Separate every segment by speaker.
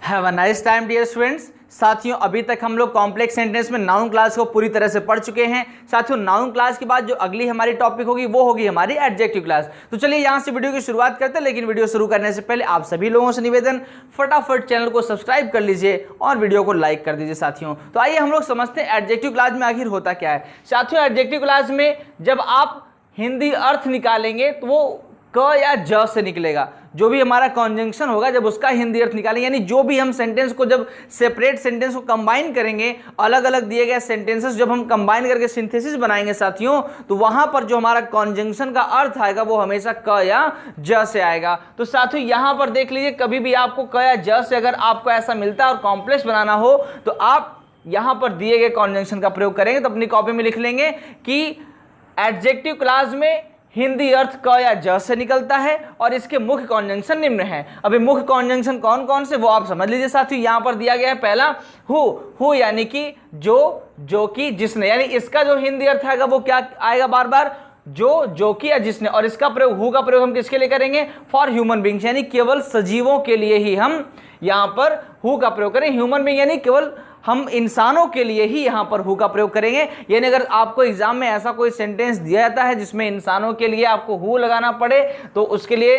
Speaker 1: Have a nice time dear students. साथियों, अभी तक हम लोग कॉम्प्लेक्स सेंटेंस में नाउन क्लास को पूरी तरह से पढ़ चुके हैं। साथियों, नाउन क्लास के बाद जो अगली हमारी टॉपिक होगी वो होगी हमारी एडजेक्टिव क्लास। तो चलिए यहां से वीडियो की शुरुआत करते हैं, लेकिन वीडियो शुरू करने से पहले आप सभी लोगों से निवेदन, फटाफट चैनल को सब्सक्राइब कर लीजिए और वीडियो को लाइक कर दीजिए। साथियों, तो आइए हम लोग समझते हैं एडजेक्टिव क्लास में आखिर होता क्या है। साथियों, एडजेक्टिव क्लास में जब आप हिंदी अर्थ निकालेंगे तो वो क या ज से निकलेगा। जो भी हमारा कॉन्जंक्शन होगा जब उसका हिंदी अर्थ निकालेंगे, यानी जो भी हम सेंटेंस को जब सेपरेट सेंटेंस को कंबाइन करेंगे, अलग अलग दिए गए सेंटेंसेस जब हम कंबाइन करके सिंथेसिस बनाएंगे साथियों, तो वहां पर जो हमारा कॉन्जंक्शन का अर्थ आएगा वो हमेशा क या ज से आएगा। तो साथियों यहां पर देख लीजिए, कभी भी आपको क या ज से अगर आपको ऐसा मिलता है और कॉम्प्लेक्स बनाना हो तो आप यहां पर दिए गए कॉन्जंक्शन का प्रयोग करेंगे। तो अपनी कॉपी में लिख लेंगे कि एडजेक्टिव क्लास में हिंदी अर्थ क या ज से निकलता है और इसके मुख्य कॉन्जंक्शन निम्न है। अभी मुख्य कॉन्जंक्शन कौन कौन से वो आप समझ लीजिए साथियों। यहां पर दिया गया है पहला हु यानी कि जो कि जिसने, यानी इसका जो हिंदी अर्थ आएगा वो क्या आएगा, बार बार जो कि या जिसने। और इसका प्रयोग हु का प्रयोग हम किसके लिए करेंगे, फॉर ह्यूमन बींग्स, यानी केवल सजीवों के लिए ही हम यहां पर हु का प्रयोग करें। ह्यूमन बींग यानी केवल हम इंसानों के लिए ही यहां पर हु का प्रयोग करेंगे। यानी अगर आपको एग्जाम में ऐसा कोई सेंटेंस दिया जाता है जिसमें इंसानों के लिए आपको हु लगाना पड़े, तो उसके लिए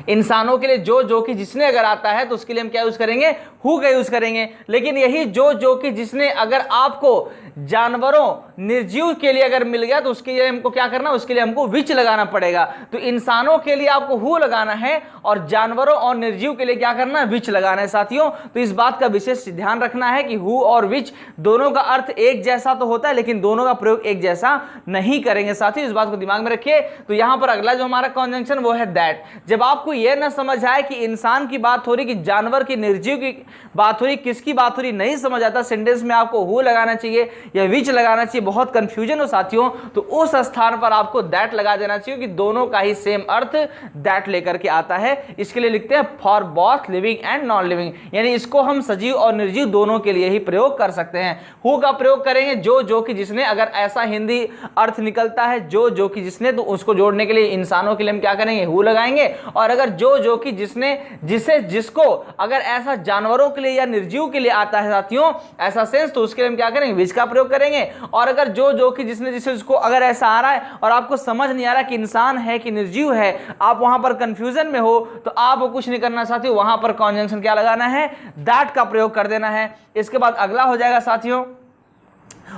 Speaker 1: इंसानों के लिए जो कि जिसने अगर आता है तो उसके लिए हम क्या यूज करेंगे, हु का यूज करेंगे। लेकिन यही जो कि जिसने अगर आपको जानवरों निर्जीव के लिए अगर मिल गया तो उसके लिए हमको क्या करना, उसके लिए हमको विच लगाना पड़ेगा। तो इंसानों के लिए आपको हु लगाना है और जानवरों और निर्जीव के लिए क्या करना है, विच लगाना है साथियों। तो इस बात का विशेष ध्यान रखना है कि हु और विच दोनों का अर्थ एक जैसा तो होता है, लेकिन दोनों का प्रयोग एक जैसा नहीं करेंगे साथियों, इस बात को दिमाग में रखिए। तो यहां पर अगला जो हमारा कॉन्जंक्शन वो है दैट। जब आपको यह ना समझ आए कि इंसान की बात हो रही कि जानवर की, निर्जीव की बात हो रही, किसकी बात हो रही, नहीं समझ आता, सेंटेंस में आपको हु लगाना चाहिए या विच लगाना चाहिए, बहुत कंफ्यूजन हो साथियों, तो उस स्थान पर आपको दैट लगा देना चाहिए कि दोनों का ही सेम अर्थ दैट लेकर के आता है। इसके लिए लिखते हैं for both living and non living, यानी इसको हम सजीव और निर्जीव दोनों के लिए ही प्रयोग कर सकते हैं। हु का प्रयोग करेंगे जो कि जिसने, अगर ऐसा हिंदी अर्थ निकलता है जो कि जिसने, तो उसको जोड़ने के लिए इंसानों के लिए हम क्या करेंगे, हु लगाएंगे। और अगर जो कि जिसने, जिसे, जिसको अगर ऐसा जानवरों के लिए या निर्जीव के लिए आता है साथियों ऐसा सेंस, तो उसके लिए हम क्या करेंगे, विच का प्रयोग करेंगे। और अगर जो कि जिसने, जिसे, जिसको अगर ऐसा आ रहा है और आपको समझ नहीं आ रहा कि इंसान है कि निर्जीव है, आप वहां पर कंफ्यूजन में हो, तो आप कुछ नहीं करना साथियों, वहां पर कॉन्जंक्शन क्या लगाना है, दैट का प्रयोग कर देना है। इसके बाद अगला हो जाएगा साथियों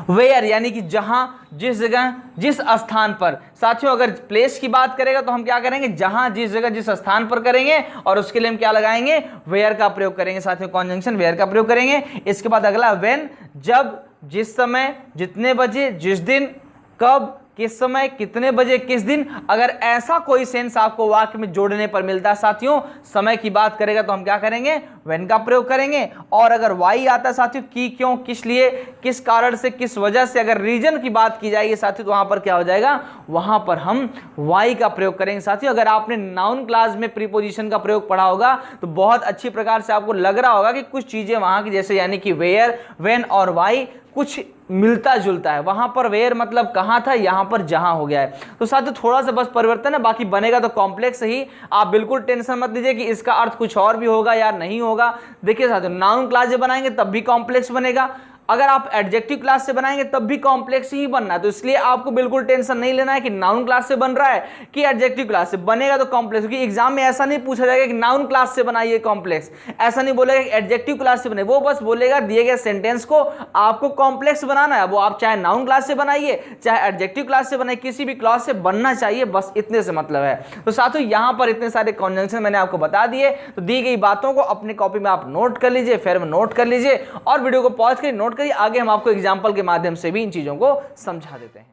Speaker 1: वेयर, यानी कि जहां, जिस जगह, जिस स्थान पर। साथियों अगर प्लेस की बात करेगा तो हम क्या करेंगे, जहां, जिस जगह, जिस स्थान पर करेंगे, और उसके लिए हम क्या लगाएंगे, वेयर का प्रयोग करेंगे साथियों, कॉन्जंक्शन वेयर का प्रयोग करेंगे। इसके बाद अगला व्हेन, जब, जिस समय, जितने बजे, जिस दिन, कब, किस समय, कितने बजे, किस दिन। अगर ऐसा कोई सेंस आपको वाक्य में जोड़ने पर मिलता है साथियों, समय की बात करेगा तो हम क्या करेंगे, व्हेन का प्रयोग करेंगे। और अगर वाई आता है साथियों, की, क्यों, किस लिए, किस कारण से, किस वजह से, अगर रीजन की बात की जाएगी साथियों तो वहां पर क्या हो जाएगा, वहां पर हम वाई का प्रयोग करेंगे साथियों। अगर आपने नाउन क्लास में प्रीपोजिशन का प्रयोग पढ़ा होगा तो बहुत अच्छी प्रकार से आपको लग रहा होगा कि कुछ चीजें वहां की जैसे, यानी कि वेयर, व्हेन और वाई कुछ मिलता जुलता है। वहां पर वेयर मतलब कहां था, यहां पर जहां हो गया है। तो साथियों थोड़ा सा बस परिवर्तन है, बाकी बनेगा तो कॉम्प्लेक्स ही। आप बिल्कुल टेंशन मत लीजिए कि इसका अर्थ कुछ और भी होगा या नहीं होगा। देखिए साथियों, नाउन क्लास जब बनाएंगे तब भी कॉम्प्लेक्स बनेगा, अगर आप एडजेक्टिव क्लास से बनाएंगे तब भी कॉम्प्लेक्स ही बनना है। तो इसलिए आपको बिल्कुल टेंशन नहीं लेना है कि नाउन क्लास से बन रहा है कि एडजेक्टिव क्लास से, बनेगा तो कॉम्प्लेक्स। क्योंकि एग्जाम में ऐसा नहीं पूछा जाएगा कि नाउन क्लास से बनाइए कॉम्प्लेक्स, ऐसा नहीं बोलेगा कि एडजेक्टिव क्लास से बने, वो बस बोलेगा दिए गए सेंटेंस को आपको कॉम्प्लेक्स बनाना है। वो आप चाहे नाउन क्लास से बनाइए चाहे एडजेक्टिव क्लास से बनाइए, किसी भी क्लास से बनना चाहिए, बस इतने से मतलब है। तो साथियों यहां पर इतने सारे कॉन्जंक्शन मैंने आपको बता दिए, तो दी गई बातों को अपनी कॉपी में आप नोट कर लीजिए, फिर में नोट कर लीजिए और वीडियो को पॉज करिए, नोट करिए। आगे हम आपको एग्जाम्पल के माध्यम से भी इन चीजों को समझा देते हैं।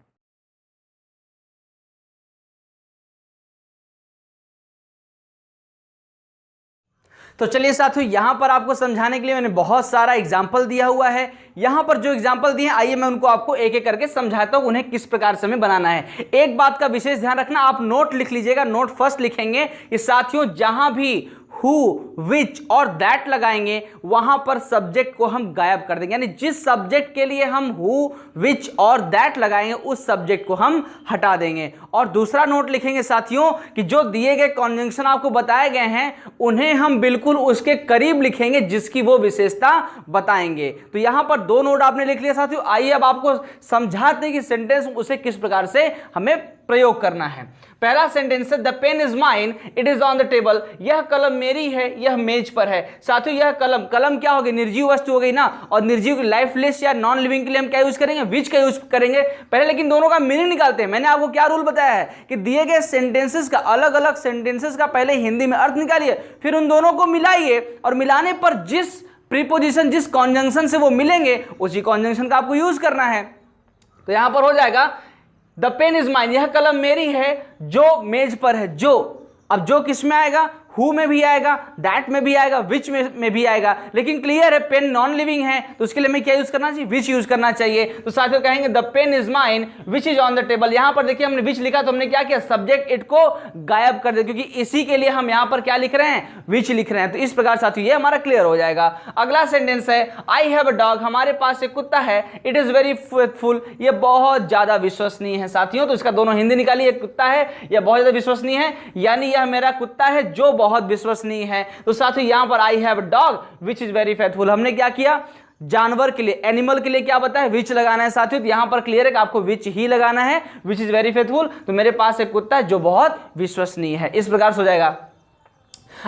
Speaker 1: तो चलिए साथियों, यहां पर आपको समझाने के लिए मैंने बहुत सारा एग्जाम्पल दिया हुआ है। यहां पर जो एग्जाम्पल दिए हैं, आइए मैं उनको आपको एक एक करके समझाता हूं उन्हें किस प्रकार से हमें बनाना है। एक बात का विशेष ध्यान रखना, आप नोट लिख लीजिएगा, नोट फर्स्ट लिखेंगे कि साथियों जहां भी हु, विच और दैट लगाएंगे वहां पर सब्जेक्ट को हम गायब कर देंगे, यानी जिस सब्जेक्ट के लिए हम हु, विच और दैट लगाएंगे उस सब्जेक्ट को हम हटा देंगे। और दूसरा नोट लिखेंगे साथियों कि जो दिए गए कॉन्जंक्शन आपको बताए गए हैं उन्हें हम बिल्कुल उसके करीब लिखेंगे जिसकी वो विशेषता बताएंगे। तो यहां पर दो नोट आपने लिख लिया साथियों। आइए अब आपको समझाते हैं कि सेंटेंस उसे किस प्रकार से हमें प्रयोग करना है। पहला सेंटेंस है the pen is mine, it is on the table. यह कलम मेरी है, यह मेज पर है। साथियों यह कलम, कलम क्या होगी, निर्जीव वस्तु हो गई ना, और निर्जीव की लाइफलेस या नॉन लिविंग के लिए हम क्या यूज करेंगे, विच का यूज करेंगे पहले। लेकिन दोनों का मीनिंग निकालते हैं। मैंने आपको क्या रूल बताया है कि दिए गए सेंटेंसेस का, अलग अलग सेंटेंसेस का पहले हिंदी में अर्थ निकालिए, फिर उन दोनों को मिलाइए और मिलाने पर जिस प्रीपोजिशन, जिस कॉन्जंक्शन से वो मिलेंगे उसी कॉन्जंक्शन का आपको यूज करना है। तो यहां पर हो जाएगा द पेन इज माइन, यह कलम मेरी है जो मेज पर है। जो, अब जो किस में आएगा, हु में भी आएगा, दैट में भी आएगा, विच में भी आएगा। लेकिन क्लियर है पेन नॉन लिविंग है तो उसके लिए हमें क्या यूज करना चाहिए, विच यूज करना चाहिए। तो साथियों कहेंगे the pen is mine which is on the table. यहां पर देखिए हमने विच लिखा तो हमने क्या किया, सब्जेक्ट इट को गायब कर दिया, क्योंकि इसी के लिए हम यहां पर क्या लिख रहे हैं, विच लिख रहे हैं। तो इस प्रकार साथियों ये हमारा क्लियर हो जाएगा। अगला सेंटेंस है आई हैव अ डॉग, हमारे पास एक कुत्ता है, इट इज वेरी फेथफुल, ये बहुत ज्यादा विश्वसनीय है। साथियों तो इसका दोनों हिंदी निकालिए, कुत्ता है यह बहुत ज्यादा विश्वसनीय है, यानी यह मेरा कुत्ता है जो बहुत विश्वसनीय है। तो साथियों यहां पर I have a dog which is very faithful, हमने क्या किया, जानवर के लिए, एनिमल के लिए क्या बताया, विच लगाना है साथियों। तो यहां पर क्लियर है कि आपको विच ही लगाना है, विच इज वेरी फेथफुल। तो मेरे पास एक कुत्ता है जो बहुत विश्वसनीय है, इस प्रकार से हो जाएगा।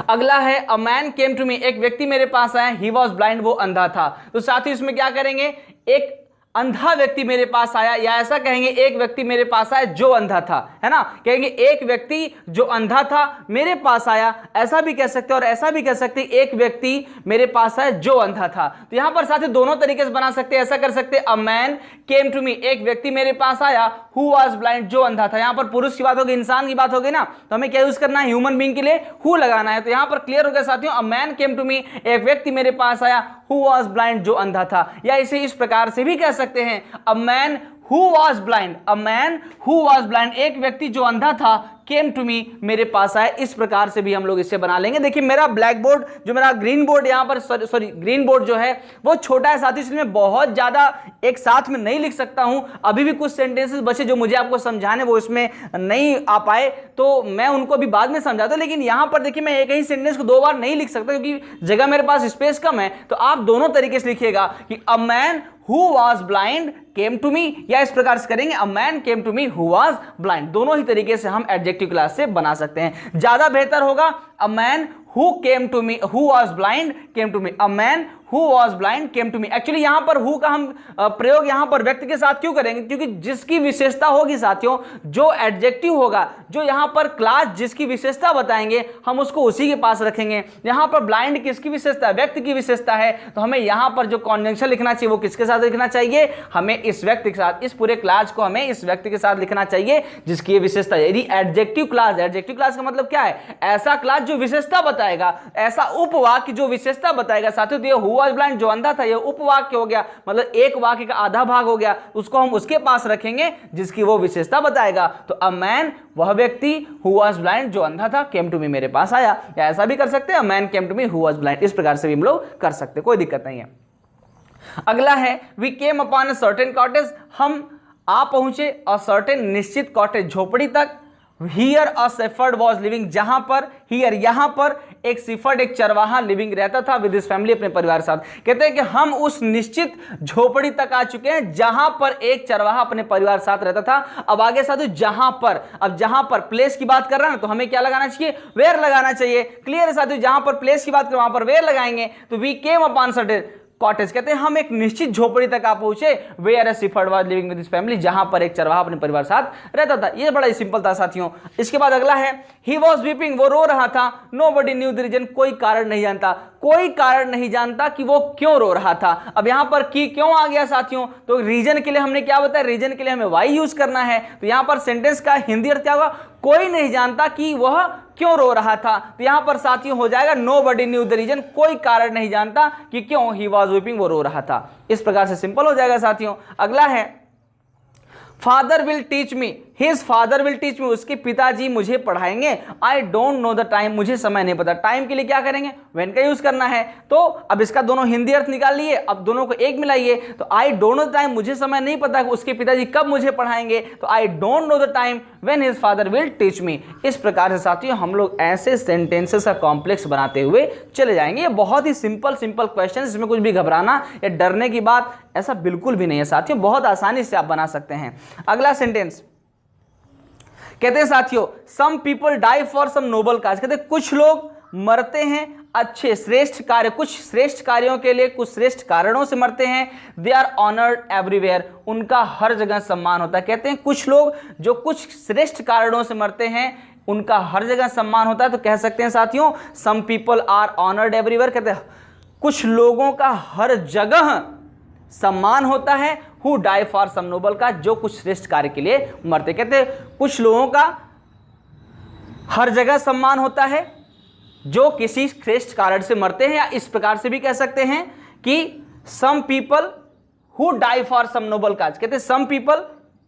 Speaker 1: अगला है अ मैन केम टू मी, एक व्यक्ति मेरे पास आया, ही वॉज ब्लाइंड, वो अंधा था। तो साथियों इसमें क्या करेंगे, एक अंधा व्यक्ति मेरे पास आया, या ऐसा कहेंगे एक व्यक्ति मेरे पास आया जो अंधा था, है ना, कहेंगे एक व्यक्ति जो अंधा था मेरे पास आया, ऐसा भी कह सकते हैं और ऐसा भी कह सकते हैं एक व्यक्ति मेरे पास आया जो अंधा था। तो यहां पर साथ ही दोनों तरीके से बना सकते हैं, ऐसा कर सकते हैं अ मैन केम टू मी, एक व्यक्ति मेरे पास आया हु वाज ब्लाइंड, जो अंधा था। यहां पर पुरुष की बात होगी, इंसान की बात होगी ना, तो हमें क्या यूज करना है, ह्यूमन बीइंग के लिए हु लगाना है। तो यहां पर क्लियर हो गया साथियों, अ मैन केम टू मी, एक व्यक्ति मेरे पास आया हु वाज ब्लाइंड, जो अंधा था। या इसे इस प्रकार से भी कह सकते हैं a man who was blind, a man who was blind, एक व्यक्ति जो अंधा था केम टू मी, मेरे पास आए। इस प्रकार से भी हम लोग इसे बना लेंगे। देखिए मेरा ब्लैक बोर्ड, जो मेरा ग्रीन बोर्ड यहाँ पर, सॉरी ग्रीन बोर्ड जो है वो छोटा है साथियों, इसलिए मैं बहुत ज्यादा एक साथ में नहीं लिख सकता हूं। अभी भी कुछ सेंटेंसेस बचे जो मुझे आपको समझाने, वो इसमें नहीं आ पाए, तो मैं उनको भी बाद में समझाता हूं। लेकिन यहां पर देखिए मैं एक ही सेंटेंस को दो बार नहीं लिख सकता क्योंकि जगह मेरे पास स्पेस कम है। तो आप दोनों तरीके से लिखिएगा कि a man who was blind came to me, या इस प्रकार से करेंगे a man came to me who was blind. दोनों ही तरीके से हम एडजेक्टिव क्लास से बना सकते हैं। ज्यादा बेहतर होगा a man who came to me who was blind came to me, a man who was blind came to me. Actually यहां पर हु का हम प्रयोग यहां पर व्यक्ति के साथ क्यों करेंगे, क्योंकि जिसकी विशेषता होगी साथियों, जो एडजेक्टिव होगा, जो यहां पर क्लास जिसकी विशेषता बताएंगे हम उसको उसी के पास रखेंगे। यहां पर ब्लाइंड किसकी विशेषता है, व्यक्ति की विशेषता है, तो हमें यहां पर जो कॉन्जंक्शन लिखना चाहिए वो किसके साथ लिखना चाहिए, हमें इस व्यक्ति के साथ, इस पूरे क्लास को हमें इस व्यक्ति के साथ लिखना चाहिए जिसकी ये विशेषता है। यदि एडजेक्टिव क्लास, एडजेक्टिव क्लास का मतलब क्या है, ऐसा क्लास जो विशेषता बताएगा, ऐसा उपवाक्य जो विशेषता बताएगा। साथियों ये हु वाज ब्लाइंड जो अंधा था, ये उपवाक्य हो गया, मतलब एक वाक्य का आधा भाग हो गया, उसको हम उसके पास रखेंगे जिसकी वो विशेषता बताएगा। तो अ मैन, वह व्यक्ति, हु वाज ब्लाइंड जो अंधा था, केम टू मी मेरे पास आया। या ऐसा भी कर सकते हैं a man came to me who was blind, इस प्रकार से भी हम लोग कर सकते हैं, कोई दिक्कत नहीं है। अगला है we came upon a certain cottage, हम आ पहुंचे अ सर्टेन निश्चित कॉटेज, झोपड़ी तक। Here a shepherd was living, जहां पर, हियर यहां पर एक शेफर्ड, एक चरवाहा लिविंग रहता था विद हिज फैमिली, अपने परिवार के साथ। कहते हैं कि हम उस निश्चित झोपड़ी तक आ चुके हैं जहां पर एक चरवाहा अपने परिवार के साथ रहता था। अब आगे साथ जहां पर, अब जहां पर प्लेस की बात कर रहे हैं तो हमें क्या लगाना चाहिए, वेयर लगाना चाहिए। क्लियर है साथियों, जहां पर प्लेस की बात करें वहां पर वेयर लगाएंगे। तो we came upon certain cottage, कहते हैं हम एक निश्चित झोपड़ी तक आ पहुंचे, where a shepherd was living with his family, जहां पर एक चरवाहा अपने परिवार के साथ रहता था। ये बड़ा ही सिंपल था साथियों। इसके बाद अगला है ही वाज वीपिंग, वो रो रहा था। नोबडी न्यू द रीजन, कोई कारण नहीं जानता, कोई कारण नहीं जानता कि वो क्यों रो रहा था। अब यहां पर की क्यों आ गया साथियों, तो रीजन के लिए हमने क्या बताया, रीजन के लिए हमें वाई यूज करना है। तो यहां पर सेंटेंस का हिंदी अर्थ क्या होगा, कोई नहीं जानता कि वह क्यों रो रहा था। तो यहां पर साथियों हो जाएगा नोबडी न्यू द रीजन, कोई कारण नहीं जानता कि क्यों ही वाज वीपिंग, वो रो रहा था। इस प्रकार से सिंपल हो जाएगा साथियों। अगला है father will teach me, his father will teach me, उसके पिताजी मुझे पढ़ाएंगे। I don't know the time, मुझे समय नहीं पता। टाइम के लिए क्या करेंगे, व्हेन का यूज करना है। तो अब इसका दोनों हिंदी अर्थ निकाल लिए, अब दोनों को एक मिलाइए। तो I don't know the time, मुझे समय नहीं पता उसके पिताजी कब मुझे पढ़ाएंगे। तो I don't know the time when his father will teach me. इस प्रकार से साथियों हम लोग ऐसे सेंटेंसेस का कॉम्प्लेक्स बनाते हुए चले जाएंगे। ये बहुत ही सिंपल क्वेश्चन, इसमें कुछ भी घबराना या डरने की बात ऐसा बिल्कुल भी नहीं है साथियों, बहुत आसानी से आप बना सकते हैं। अगला सेंटेंस कहते हैं साथियों, some people die for some noble cause. कहते हैं कुछ लोग मरते हैं अच्छे श्रेष्ठ कार्य, कुछ श्रेष्ठ कार्यों के लिए, कुछ श्रेष्ठ कारणों से मरते हैं। दे आर ऑनर्ड एवरीवेयर, उनका हर जगह सम्मान होता है। कहते हैं कुछ लोग जो कुछ श्रेष्ठ कारणों से मरते हैं उनका हर जगह सम्मान होता है। तो कह सकते हैं साथियों, some people are honoured everywhere. कहते हैं कुछ लोगों का हर जगह सम्मान होता है। Who die for some noble cause, जो कुछ श्रेष्ठ कार्य के लिए मरते। कहते हैं कुछ लोगों का हर जगह सम्मान होता है जो किसी श्रेष्ठ कारण से मरते हैं, या इस प्रकार से भी कह सकते हैं कि some people who die for some noble cause. कहते हैं सम पीपल,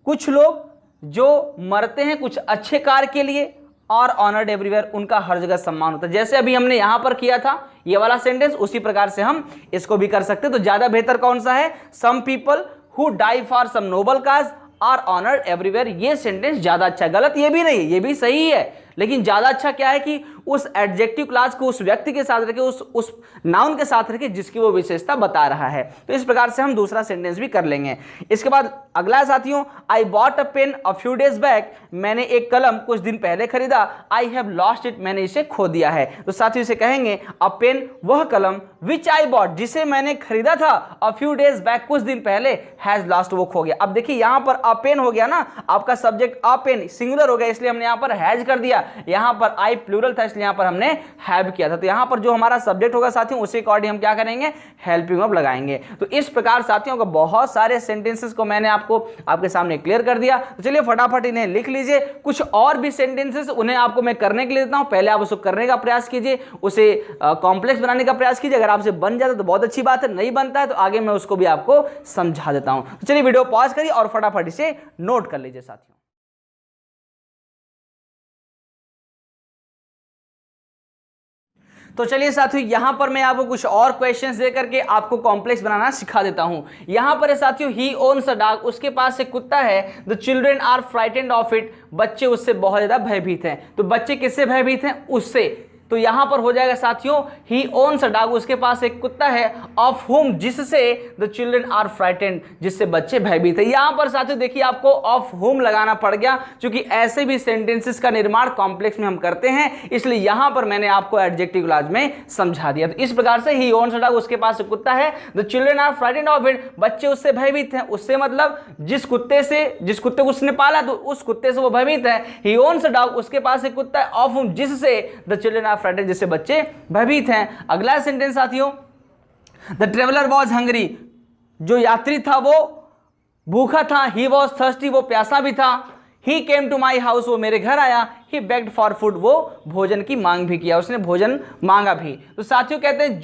Speaker 1: कुछ लोग जो मरते हैं कुछ अच्छे कार्य के लिए, और ऑनर्ड एवरीवेयर, उनका हर जगह सम्मान होता है। जैसे अभी हमने यहां पर किया था ये वाला सेंटेंस, उसी प्रकार से हम इसको भी कर सकते हैं। तो ज्यादा बेहतर कौन सा है, some people who die for some noble cause are honoured everywhere. ये सेंटेंस ज्यादा अच्छा है। गलत ये भी नहीं, ये भी सही है, लेकिन ज्यादा अच्छा क्या है कि उस एडजेक्टिव क्लास को उस व्यक्ति के साथ रखे, उस नाउन के साथ रखे जिसकी वो विशेषता बता रहा है। तो इस प्रकार से हम दूसरा सेंटेंस भी कर लेंगे। इसके बाद अगला है साथियों, I bought a pen a few days back. मैंने एक कलम कुछ दिन पहले खरीदा। आई हैव लॉस्ट इट, मैंने इसे खो दिया है। तो साथियों इसे कहेंगे अ पेन, वह कलम, विच आई बॉट, जिसे मैंने खरीदा था, अ फ्यू डेज बैक, कुछ दिन पहले, हैज लॉस्ट, वो खो गया। अब देखिए यहां पर अ पेन हो गया ना, आपका सब्जेक्ट अ पेन सिंगुलर हो गया, इसलिए हमने यहां पर हैज कर दिया। यहां पर आई प्लूरल था, इसलिए यहां पर हमने हैव किया था। तो यहां पर जो हमारा सब्जेक्ट होगा साथियों, उसी अकॉर्डिंग हम क्या करेंगे, हेल्पिंग वर्ब लगाएंगे। तो इस प्रकार साथियों को बहुत सारे सेंटेंसेस को मैंने आपके सामने क्लियर कर दिया। तो चलिए फटाफट इन्हें लिख लीजिए। कुछ और भी सेंटेंसेस उन्हें आपको मैं करने के लिए देता हूं, पहले आप उसको करने का प्रयास कीजिए, उसे कॉम्प्लेक्स बनाने का प्रयास कीजिए। अगर आपसे बन जाता तो बहुत अच्छी बात है, नहीं बनता है तो आगे मैं उसको भी आपको समझा देता हूं। तो चलिए वीडियो पॉज करिए और फटाफट इसे नोट कर लीजिए साथियों। तो चलिए साथियों यहां पर मैं आपको कुछ और क्वेश्चंस दे करके आपको कॉम्प्लेक्स बनाना सिखा देता हूं। यहां पर है साथियों, ही ओन्स अ डॉग, उसके पास एक कुत्ता है। The children are frightened of it, बच्चे उससे बहुत ज्यादा भयभीत हैं। तो बच्चे किससे भयभीत हैं, उससे। तो यहां पर हो जाएगा साथियों, ही ओन्स अ डॉग, उसके पास एक कुत्ता है, ऑफ हुम, जिससे द चिल्ड्रेन आर फ्राइटेंड, जिससे बच्चे भयभीत है। यहां पर साथियों देखिए आपको ऑफ हुम लगाना पड़ गया, क्योंकि ऐसे भी सेंटेंसेस का निर्माण कॉम्प्लेक्स में हम करते हैं, इसलिए यहां पर मैंने आपको एडजेक्टिव क्लॉज में समझा दिया। तो इस प्रकार से ही ओन्स अ डॉग, उसके पास एक कुत्ता है, the children are frightened of it, बच्चे उससे भयभीत हैं। उससे मतलब जिस कुत्ते को उसने पाला तो उस कुत्ते से वो भयभीत है। ही ओन्स अ डॉग, उसके पास एक कुत्ता है, ऑफ हुम, जिससे द चिल्ड्रेन आर फ्राइटेंड, जिससे बच्चे भयभीत हैं। अगला सेंटेंस साथियों, द ट्रेवलर वॉज हंग्री, जो यात्री था वो भूखा था। ही वॉज थर्स्टी, वो प्यासा भी था। ही केम टू माई हाउस, वो मेरे घर आया। ही बेग्ड फॉर फूड, वो भोजन की मांग भी किया, उसने भोजन मांगा भी। तो साथियों कहते हैं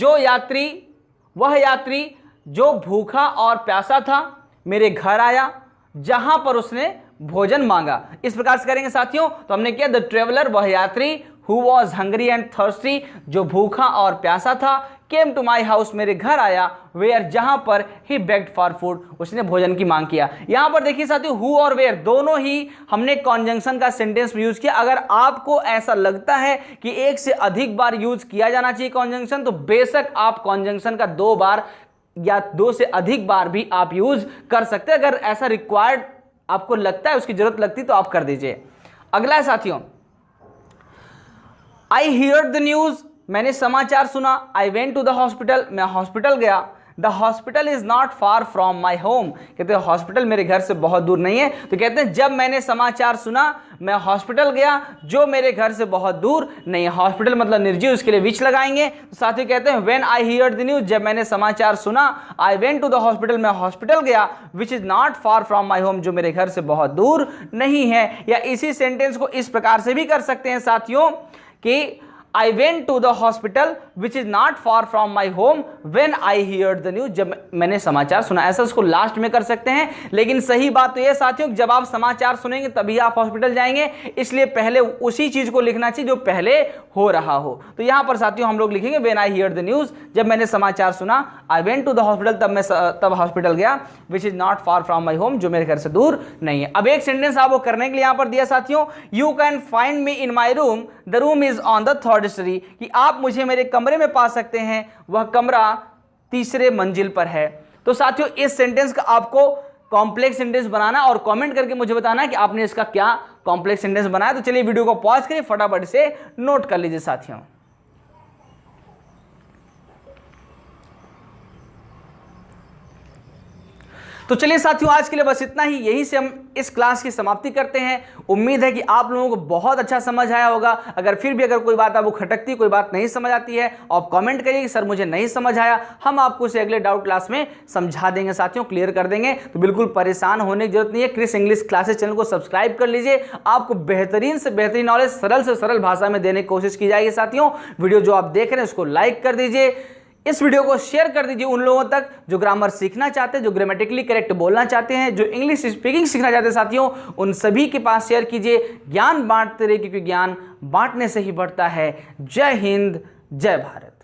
Speaker 1: वह यात्री जो भूखा और प्यासा था मेरे घर आया, जहां पर उसने भोजन मांगा। इस प्रकार से करेंगे साथियों। तो हमने किया, द ट्रेवलर, वह यात्री, who was hungry and thirsty, जो भूखा और प्यासा था, केम टू माई हाउस, मेरे घर आया, वेयर, जहां पर, ही बेग्ड फॉर फूड, उसने भोजन की मांग किया। यहां पर देखिए साथियों, हु और वेयर दोनों ही हमने कॉन्जंक्शन का सेंटेंस में यूज किया। अगर आपको ऐसा लगता है कि एक से अधिक बार यूज किया जाना चाहिए कॉन्जंक्शन, तो बेशक आप कॉन्जंक्शन का 2 बार या 2 से अधिक बार भी आप यूज कर सकते हैं। अगर ऐसा रिक्वायर्ड आपको लगता है, उसकी जरूरत लगती तो आप कर दीजिए। अगला है साथियों, आई हियर्ड द न्यूज, मैंने समाचार सुना। I went to the hospital, मैं हॉस्पिटल गया। The hospital is not far from my home, कहते हैं हॉस्पिटल मेरे घर से बहुत दूर नहीं है। तो कहते हैं जब मैंने समाचार सुना मैं हॉस्पिटल गया, जो मेरे घर से बहुत दूर नहीं है। हॉस्पिटल मतलब निर्जीव, उसके लिए विच लगाएंगे। तो साथ ही कहते हैं when I heard the news, जब मैंने समाचार सुना। I went to the hospital, मैं हॉस्पिटल गया। Which is not far from my home, जो मेरे घर से बहुत दूर नहीं है। या इसी सेंटेंस को इस प्रकार से भी कर सकते हैं साथियों कि I went to the hospital which is not far from my home when I heard the news. जब मैंने समाचार सुना, ऐसा उसको लास्ट में कर सकते हैं, लेकिन सही बात तो ये साथियों जब आप समाचार सुनेंगे तभी आप हॉस्पिटल जाएंगे, इसलिए पहले उसी चीज को लिखना चाहिए जो पहले हो रहा हो। तो यहां पर साथियों हम लोग लिखेंगे when I heard the news, जब मैंने समाचार सुना, I went to the hospital, तब हॉस्पिटल गया, which is not far from my home, जो मेरे घर से दूर नहीं है। अब एक सेंटेंस आपको करने के लिए यहां पर दिया साथियों, you can find me in my room, the room is on the third story, कि आप मुझे मेरे कमरे में पा सकते हैं, वह कमरा तीसरे मंजिल पर है। तो साथियों इस सेंटेंस का आपको कॉम्प्लेक्स सेंटेंस बनाना और कमेंट करके मुझे बताना कि आपने इसका क्या कॉम्प्लेक्स सेंटेंस बनाया। तो चलिए वीडियो को पॉज करिए, फटाफट से नोट कर लीजिए साथियों। तो चलिए साथियों आज के लिए बस इतना ही, यहीं से हम इस क्लास की समाप्ति करते हैं। उम्मीद है कि आप लोगों को बहुत अच्छा समझ आया होगा। अगर फिर भी कोई बात आपको खटकती, कोई बात नहीं समझ आती है, आप कमेंट करिए कि सर मुझे नहीं समझ आया, हम आपको उसे अगले डाउट क्लास में समझा देंगे साथियों, क्लियर कर देंगे। तो बिल्कुल परेशान होने की जरूरत नहीं है, क्रिस इंग्लिश क्लासेस चैनल को सब्सक्राइब कर लीजिए, आपको बेहतरीन से बेहतरीन नॉलेज सरल से सरल भाषा में देने की कोशिश की जाएगी साथियों। वीडियो जो आप देख रहे हैं उसको लाइक कर दीजिए, इस वीडियो को शेयर कर दीजिए उन लोगों तक जो ग्रामर सीखना चाहते हैं, जो ग्रामेटिकली करेक्ट बोलना चाहते हैं, जो इंग्लिश स्पीकिंग सीखना चाहते हैं साथियों, उन सभी के पास शेयर कीजिए। ज्ञान बांटते रहिए क्योंकि ज्ञान बांटने से ही बढ़ता है। जय हिंद, जय भारत।